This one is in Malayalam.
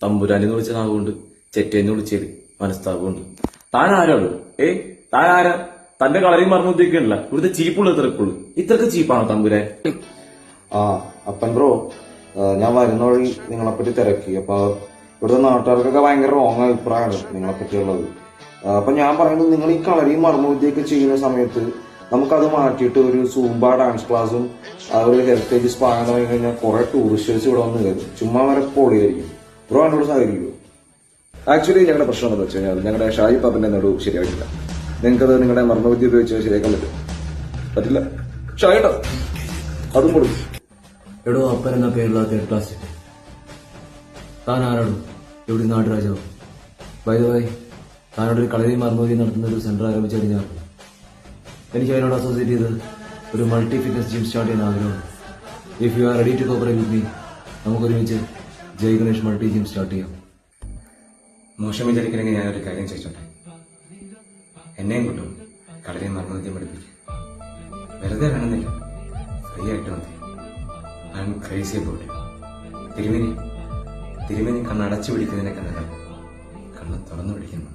തമ്പുരാനെന്ന് വിളിച്ച നാവുകൊണ്ട് ചെറ്റേന്ന് വിളിച്ചത് മനസ്താവുകൊണ്ട്. താൻ ആരാണ്? താൻ ആരാ? തന്റെ കളറിയും മറന്നു ഉദ്ദേശിക്കണില്ല. ഇവിടുത്തെ ചീപ്പുള്ള ഇത്രക്കുള്ളൂ. ഇത്രക്ക് ചീപ്പാണോ തമ്പുരാൻ? ആ അപ്പൻ ബ്രോ, ഞാൻ വരുന്ന വഴി നിങ്ങളെപ്പറ്റി തിരക്കി. അപ്പൊ ഇവിടുത്തെ നാട്ടുകാർക്കൊക്കെ ഭയങ്കര റോങ് അഭിപ്രായമാണ് നിങ്ങളെപ്പറ്റിയുള്ളത്. അപ്പൊ ഞാൻ പറയുന്നത്, നിങ്ങൾ ഈ കളരിയും മർമ്മവിദ്യയൊക്കെ ചെയ്യുന്ന സമയത്ത് നമുക്കത് മാറ്റിയിട്ട് ഒരു സൂംബ ഡാൻസ് ക്ലാസ്സും ഒരു ഹെറിറ്റേജ് സ്പാ എന്ന് പറഞ്ഞു കഴിഞ്ഞാൽ കുറെ ടൂറിസ്റ്റേഴ്സ് ഇവിടെ വന്ന് കയറും. ചുമ്മാ വരെ പൊളിയായിരിക്കും. ബ്രോ എന്നോട് സഹകരിക്കുമോ? ആക്ച്വലി ഞങ്ങളുടെ പ്രശ്നം എന്താണെന്ന് വെച്ച് കഴിഞ്ഞാൽ ഞങ്ങളുടെ ഷായി പാപ്പന്റെ നടു ശരിയായിട്ടില്ല. നിങ്ങൾക്കത് നിങ്ങളുടെ മർമ്മവിദ്യ ഉപയോഗിച്ച് ശരിയാക്കാൻ പറ്റില്ല. ഷായിട്ടോ അതും കൊടുക്കും. എടോ അപ്പൻ എന്ന പേരുള്ള തേർഡ് ക്ലാസ്. താൻ ആരാടോ? എവിടെ നാട്ടുരാജാവ്? വൈദ്യവായി താനോടൊരു കളരിയും മർമ്മവിദ്യ നടത്തുന്ന ഒരു സെന്റർ ആരംഭിച്ചു കഴിഞ്ഞാൽ എനിക്ക് അതിനോട് അസോസിയേറ്റ് ചെയ്ത് ഒരു മൾട്ടി ഫിറ്റ്നസ് ജിം സ്റ്റാർട്ട് ചെയ്യാൻ ആഗ്രഹമാണ്. If you are ready to cooperate with me, നമുക്കൊരുമിച്ച് Jai Ganesh multi gym start ചെയ്യാം. മോശം വിചാരിക്കണമെങ്കിൽ ഞാനൊരു കാര്യം ചോദിച്ചോട്ടെ. എന്നെയും കിട്ടും കളരിയും മർമ്മവിദ്യം പഠിപ്പിക്കും. വെറുതെ വേണമെന്നില്ല, ഫ്രീ ആയിട്ട് മതി. I M crazy about. തിരുമേനി കണ്ണടച്ചു പിടിക്കുന്നതിനൊക്കെ നല്ല കണ്ണ് തുറന്നു പിടിക്കുന്നു.